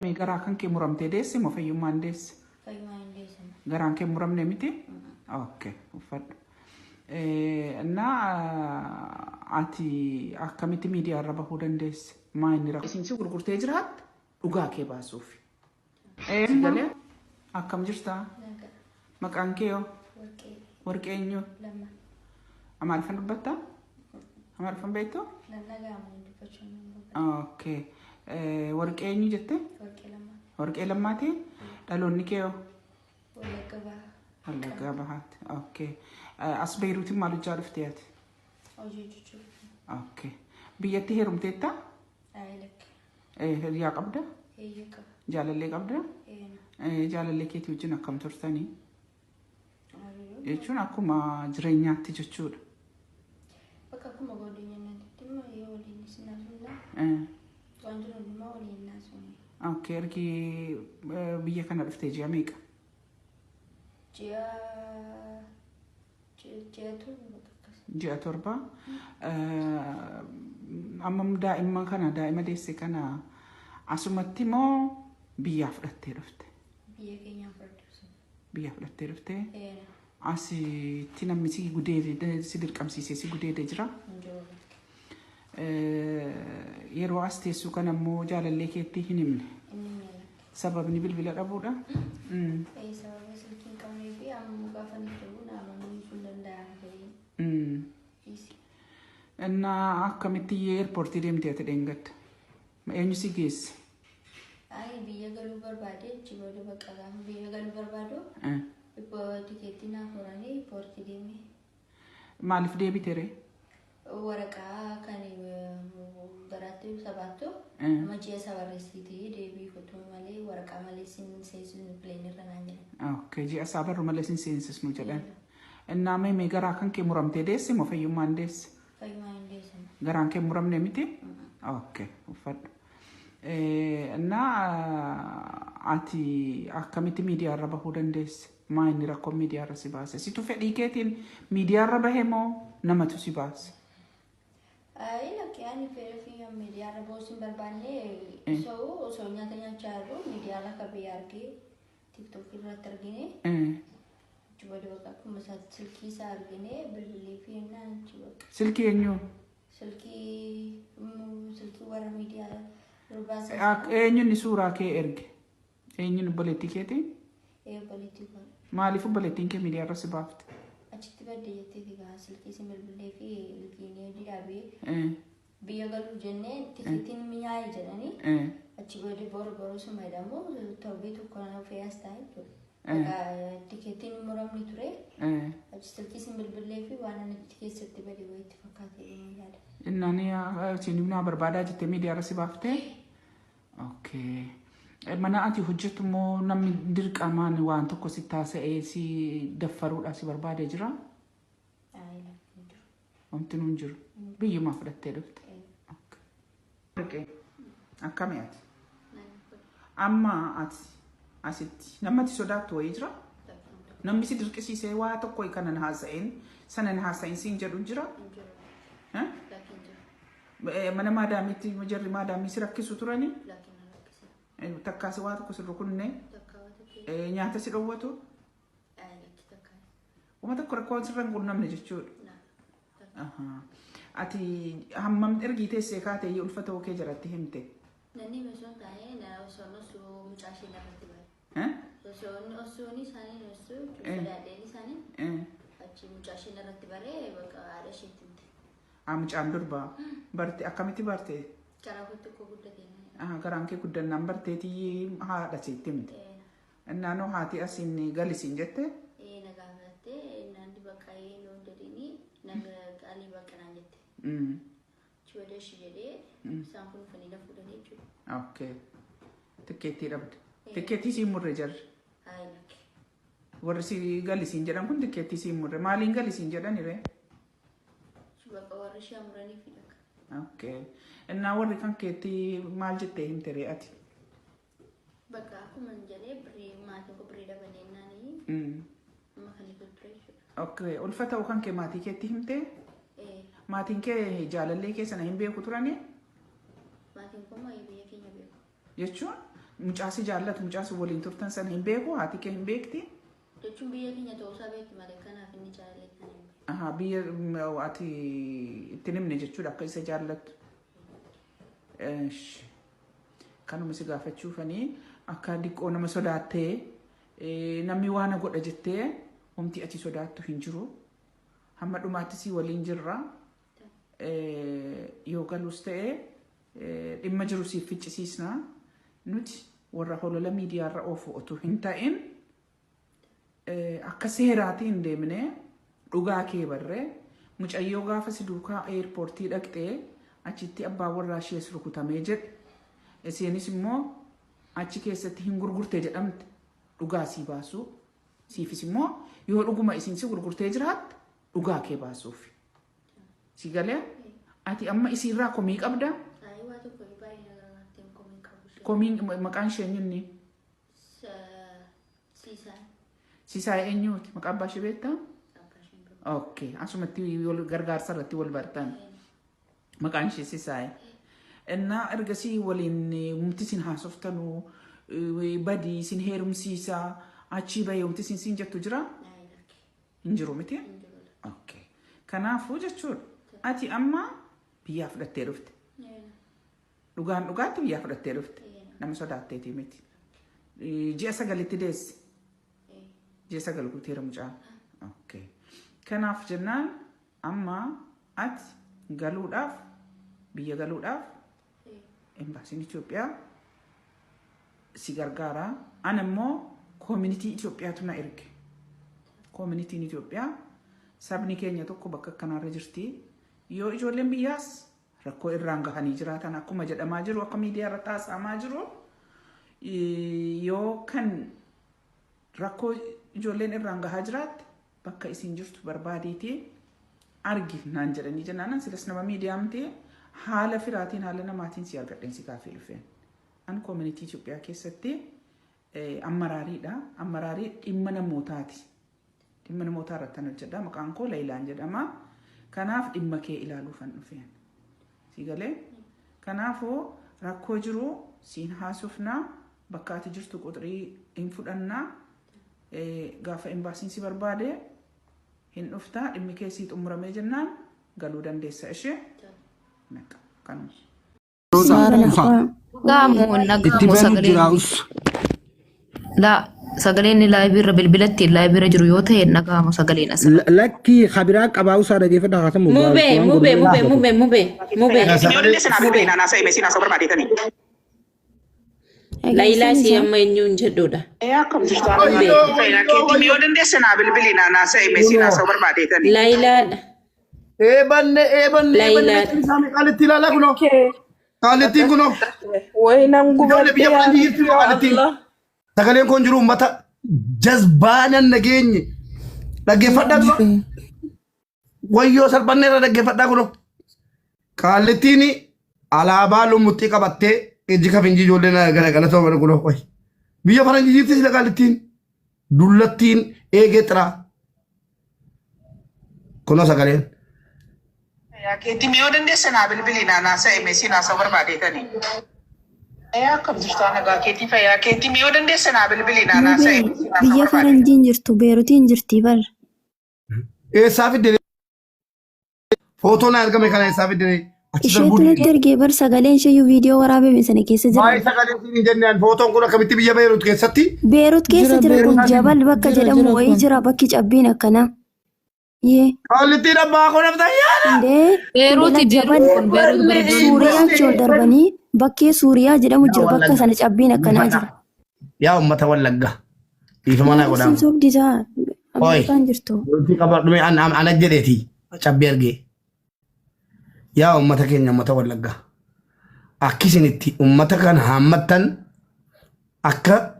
Garaa kan kee muramtee deesse moo fayyummaan deesse? Fayyummaan deesse. Garaan kee muramne miti? Okay, uffadhu. Ati akkamitti miidiyaa irra bahuu dandeesse? Maa inni rakkoo? Isin si gurgurtee jiraatte dhugaa kee baasuuf. Galee akkam jirtaa? Maqaan kee yoo? Warqee eenyu? Amaariffaan dubbattaa? Amaariffaan beektuu? Okay. Warqee eenyu jette? Warqee lammaati? Dhaloonni kee yoo? Wallaggaa bahaatti. Okay. As Beeruutiin maal hojjaa dhuftee ati? Hojii jechuudha. Okay. Biyyatti heerumteettaa? Hiriyaa qabda? Heeyyee qaba. Jaalallee qabda? Jaalallee keetii wajjin akkam turtanii? Jechuun akkuma jireenyaatti jechuudha. Bakka akkuma godinyaatti yoo waliin sinaasuudha. Waan jiru hundumaa waliin naasuuni. Okay. Ergi biyya kana dhuftee ji'a meeqa? Ji'a torba. Amma daa'imman kana daa'ima deesse kana asumatti moo biyyaa fudhattee dhufte? Biyya keenyaa fudhatte. Biyyaa fudhattee dhufte? Asitti namni si gudeede si dirqamsiisee si gudeede jira? Yeroo as teessu kana immoo jaalallee keetti hin himne? Sababni bilbila dhabuudha? Sababa silkiin qabnee fi amma gaafa ni ta'uu naamanii sun danda'an. Akkamitti eerpoortii deemtee ati dheengadda? Eenyu si geesse? Biyya galuu barbaade jibooda bakka gaafa biyya galuu barbaadu tikeettii naaf horanii poortii deeme. Maaliif deebite ree? Waraqaa kan baraatti sabaattu majjii sabarreessitii deebii kutuu malee waraqaa malee sin seensisnu pileenirra naan jedhan. Okay, ji'a sabarru malee sin seensisnu jedhan. Mee garaa kan kee muramtee deesse moo fayyummaan deesse? Fayyummaan deesse. Garaan kee muramne miti? Okay, uffadhu. Ati akkamitti miidiyaa irra bahuu dandeesse? Maa inni rakkoo miidiyaa irra si baase? Situ fedhii keetiin miidiyaa irra bahe moo namatu si baase? Lakkiyaan fedhii miidiyaa irra bahuu sin barbaanne osoo nyaata nyaachaa jiru miidiyaa irra kabee argee tiktookii irratti argine jibooda bakka akkuma silkii isaa argine bilbilee fi ennaan jibooda. Silkii eenyu? Silkii warra miidiyaa rubaasaa. Eenyuun suuraa kee erge? Eenyuun obboleettii keetii? Obboleettii koo. Maaliif obboleettiin kee miidiyaa irra si baafte? Achitti baddee jettee figaa silkii si bilbilee fi ilkiinee dhaabee biyya galuu jennee tikeetiin mi'aayee jedhanii achi booda boru suma jedhamu torbee tokko nama fe'as taa'e jechuudha. Tikeetiin muramni ture achi silkii si bilbilee fi waan ani keessatti badee wayiitti fakkaatee deemuu yaada. Innaan isin naa barbaadaa jettee miidiyaa irra si baaftee? Okay. Mana ati hojjetu moo namni dirqamaan waan tokko si taasisee si daffaruudhaaf si barbaadee jira? Wanti nuun jiru. Biyyumaa fudhattee dhufte. Akkami ati? Amma ati asitti namatti sodaattu wayii jira? Namni si dirqisiisee waa tokko kanan haasa'een sanan haasa'in siin jedhu jira? Mana maadaamiitti jarri maadaamii si rakkisu turanii? Takkaasi waa tokko si rukunne? Nyaata si dhowwatu? Uma tokko rakkoon sirra hin quunnamne jechuudha. Ati hammam ergii teessee kaatee ulfata kee jalatti himte? Nanni meeshaan taa'ee osoo mucaashee lafatti bahe. Osoo isaanii osoo sodaadheen isaanii achi mucaashee irratti baree bakka haadha isheetti himte. Mucaan durbaa barte akkamitti barte? Karaa kootti koo guddatee. Garaan kee guddannaan barteetii haadha sitti himte. Naannoo haati asiin galisiin jette? Na gaafatte naanni bakka loon jedhanii nama qaalii bakka naan jette. Chibooda ishee jedhee isaan kun fanii na fuudhanii jechuudha. Okay. Tikkeettii dhabde. Tikkeettii siin murre jarri? Warri si galisiin jedhan kun tikkeettii siin murre. Maaliin galisiin jedhanire? Bakka warri ishee muranii fi dhaqqa. Okay. Innaa warri kan keetti maal jettee himte ati? Bakka akkuma jedhee birrii maatiin koo birrii dabalee naanii amma kan itti ture jechuudha. Okay. Ulfa ta'uu kan kee maatii keetti himte? Maatiin kee jaalallee kee sana hin beeku turanii? Maatiin koo biyya keenya beeku. Jechuun mucaasi jaallatu mucaasi waliin turtan sana hin beeku haati kee hin beekti. Jechuun biyya keenya ta'uu isaa beekti malee kanaaf inni jaallatanii. Aha biyya ati itti himne jechuudha akka isa jaallattu. Kanuma si gaafachuufanii akka diqqoo nama sodaattee namni waan godha jettee humti ati sodaattu hin jiru. Hamma dhumaatti si waliin jirra. Yoo galus ta'e dhimma jiru siif ficcisiisna. Nuti warra holola miidiyaarra oofu otoo hin ta'in akka seeraatiin deemnee dhugaa kee barree mucayyoo gaafa si duukaa eerpoortii dhaqxee achitti abbaa warraa ishees rukutamee jedhe isiinis immoo achi keessatti hin gurgurtee jedhamte dhugaa sii baasuu siifis immoo yoo dhuguma isiin si gurgurtee jiraatte dhugaa kee baasuuf si galee ati amma isiirraa komii qabda. Komiin maqaan ishee eenyuuni? Siisaa eenyuuti? Maqaa abbaa ishee beektaa? Okay, asumatti gargaarsa irratti wal bartan. Maqaan ishee Siisaa. Innaa ergasii waliin mumti sin haasoftanuu badii sin heerumsiisaa achii bahee mumti sin jettu jira? Hin jiru miti? Okay. Kanaafuu jechuudha ati amma biyyaa fudhattee dhufte. Dhugaan dhugaatti biyyaa fudhattee dhufte. Nama sodaatteetii miti. Ji'a sagalitti deesse. Ji'a sagal guuteera mucaan. Okay. Kanaaf jennaan amma ati galuudhaaf biyya galuudhaaf embaasiin Itoophiyaa si gargaara. Ana immoo koomunitii Itoophiyaatu na erge. Koomunitiin Itoophiyaa sabni keenya tokko bakka kanarra jirti. Yoo ijoolleen biyyaas rakkoo irraan gahanii jiraatan akkuma jedhamaa jiru akka miidiyaa irratti haasa'amaa jiru yoo kan rakkoo ijoolleen irraan gahaa jiraatte bakka isin jirtu barbaadeetii argi naan jedhanii jennaan silas nama miidiyaa miti haala firaatiin haala namaatiin si argadheen si kaafee dhufeen an koomunitii Itoophiyaa keessatti ammaraariidha ammaraarii dhimma namootaati dhimma namootaa irratti hojjedha maqaan koo Leeyilaan jedhama kanaaf dhimma kee ilaaluufan dhufeen. Sigalee kanaafuu rakkoo jiru siin haasofnaa bakka ati jirtu quxurii hin fudhannaa gaafa embaasiin si barbaade hin dhuftaa dhimmi keessii xumuramee jennaan galuu dandeessa ishee naqa kanuma. Sagaleen laayibirra bilbilatti laayibirra jiru yoo ta'e nagaama sagaleen as. Lakki khabiraa qabaa'u isaa dhageeffadha haasamu. Mubee. Laayilaa si amma eenyuun jedhudha. Laayilaadha. Eebanne qaalitti ilaalaa kunoo. Qaalittiin kunoo. Waynaan gubadde. Sagaleen kun jiru uummata jazbaanan nageenye dhaggeeffadhaa tura. Wayyoo salphannee irra dhaggeeffadhaa kunoo. Qaalittiin alaabaa lummuxxii qabattee ijji kafinjii ijoollee garagalata bara kunoo qoy. Biyya faranjii jirti sila qaalittiin dullattiin eegee xiraa. Kunoo sagaleen. Keetti miyoo dandeessa naa bilbilii naanaa sa'e si naasa barbaadeetanii. Akkam jirtu anagaa keetii fayyaa keetii miyoo dandeessa naa bilbilii naanaa sa'e. Biyya faranjiin jirtu beerutiin jirti bar. Eessaa fiddee footoon argame kana eessaa fiddee. Isheetu natti ergee bar sagaleen isheeyyuu viidiyoo waraabame sana keessa jira. Waa'ee sagaleen siin jennaan footoon kun akkamitti biyya Beerut keessatti? Beerut keessa jira kun jabal bakka jedhamu wayii jira bakki cabbiin akkana. Qaalittiin abbaa kun abdayyaa. Beeruti jabal Suuriyaa jechuun darbanii bakkee Suuriyaa jedhamu jira bakka sana cabbiin akkanaa jira. Yaa uummata Wallagga. Dhiifa mana godhamu. Sobdisaa. Abbaan jirtu. Qabadhume ana jedheeti cabbii argee. Yaa uummata keenya uummata Wallagga. Akkisinitti uummata kana haammattan akka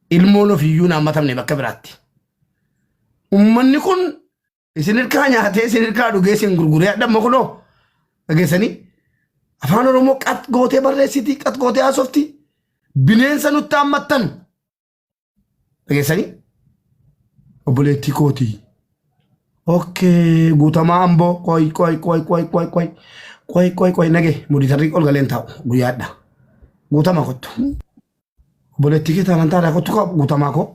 ilmoon ofiyyuu haammatamne bakka biraatti. Uummanni kun isin hirkaa nyaatee isin hirkaa dhugee isin gurguree adhamma kunoo dhageessanii afaan Oromoo qat gootee barreessiti qat gootee haasofti bineensa nutti haammattan dhageessanii obboleettii kootii. Okay, guutamaa amboo qoy nage muditarri ol galeen taa'u guyyaadha. Guutama kottu. Boleettii taanaan taadhaa kottu guutamaa koo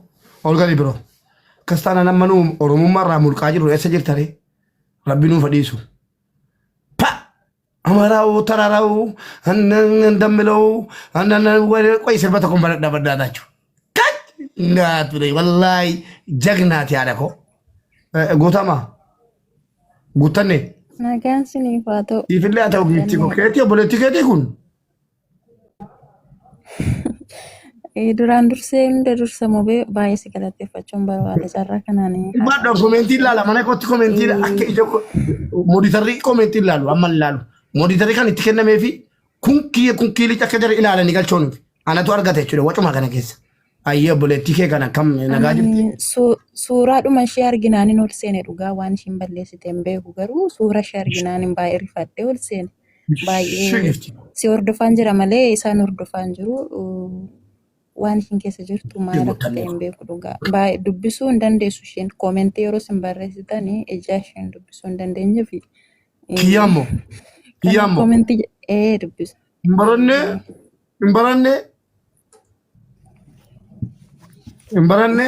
ol galii biroo. Kastaana nammanuu Oromummaa irraa mulqaa jiru eessa jirtare rabbi nuuf dhiisu. Pa amaraa'u taraaraa'u hannan dammilau hannan qoy sirbata kun badhaadhaa jechuudha. Nggak ture wallahi jagnaati haadha koo. Guutamaa guutanne. Nagaan siniif haa ta'u. Siifillee haa ta'u giiftii koo keetii obboleettii keetii kun. Duraan dursee hunda dursa mobee baay'ee si galateeffachuun barbaada carraa kanaan. Baadhaa komentii ilaala mana kootti komentii akka ija mooditarrii komentii ilaalu amma ilaalu mooditarrii kan itti kennamee fi kun kiilicha akka jara ilaalanii galchoon anatu argate jechuudha wacuma kana keessa. Ayyee obboleettii kee kana kam nagaa jirti. Suuraadhuma ishee arginaanin ol seene dhugaa waan ishiin balleessite hin beeku garuu suura ishee arginaanin baay'ee rifadhee ol seene. Baay'ee si hordofaan jira malee isaan hordofaan jiru. Waan ishiin keessa jirtu maal akka ta'e hin beeku dhugaa. Baay'ee dubbisuu hin dandeessu isheen koomentii yeroo isin barreessitanii ijaa isheen dubbisuu hin dandeenye fi. Kiyyaammoo. Koomentii dubbisa. Hin baranne.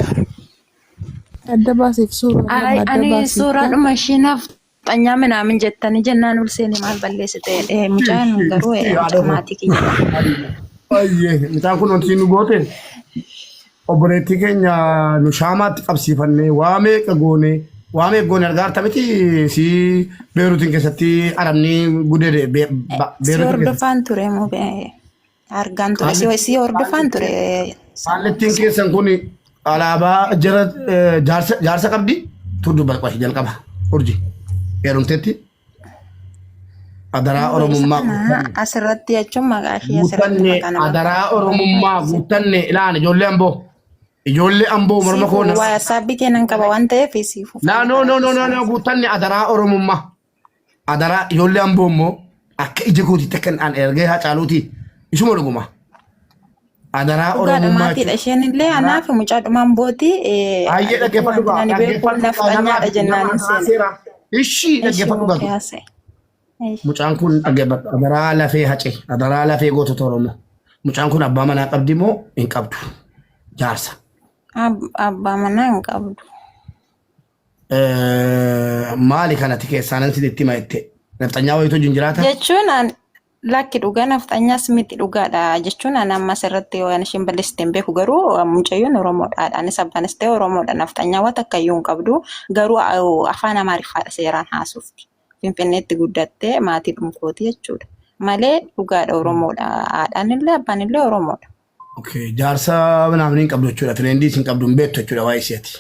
Adda baasiif suuraa. Ani suuraadhuma ishiinaaf xanyaa minaamin jettanii jennaan ol seene maal balleessite mucaan garuu maatii kiyya. Ayyee mucaan kun wanti nu goote obboleettii keenya nu shaamaatti qabsiifannee waa meeqa goone argaa jirta miti si Beeruutiin keessatti arabni gudee Si hordofaan ture moo argaan ture si hordofaan ture. Haallettiin keessan kun alaabaa jaarsa qabdi tuddu balqashi jalqaba urji heerumteetti. Adaraa Oromummaa asirratti jechuun maqaa ishee asirratti adaraa Oromummaa guuttanne ilaana ijoollee amboo morma koona. Waa sabbi kennan qaba waan ta'eef siifuu. No guuttanne adaraa Oromummaa adaraa ijoollee amboo immoo akka ija kootiitti akka an ergee haa caaluuti isuma dhuguma. Adaraa Oromummaa. Maatiidha isheen illee anaaf mucaa dhumaan booti. Ayyee dhaggeeffadhu jennaan seena. Ishii dhaggeeffadhu gaatu. Mucaan kun adaraa lafee hace adaraa lafee gootota Oromoo. Mucaan kun abbaa manaa qabdi moo hin qabdu? Jaarsa. Abbaa manaa hin qabdu. Maali kanatti keessaa nanti itti ma'itte? Nafxanyaa wayituu jiraata? Jechuun lakki dhugaa nafxanyaas miti dhugaadha jechuun amma asirratti waan isheen balleessite hin beeku garuu mucayyoon Oromoodha. Anis abbaanis ta'e Oromoodha. Nafxanyaa waan takkayyuu hin qabdu garuu afaan Amaariffaadha seeraan haasofti. Finfinneetti guddattee maatii dhumkooti jechuudha. Malee dhugaadha Oromoodha. Haadhaan illee abbaan illee Oromoodha. Jaarsa namni hin qabdu jechuudha. Fireendii hin qabdu hin beektu jechuudha waa'ee isheeti.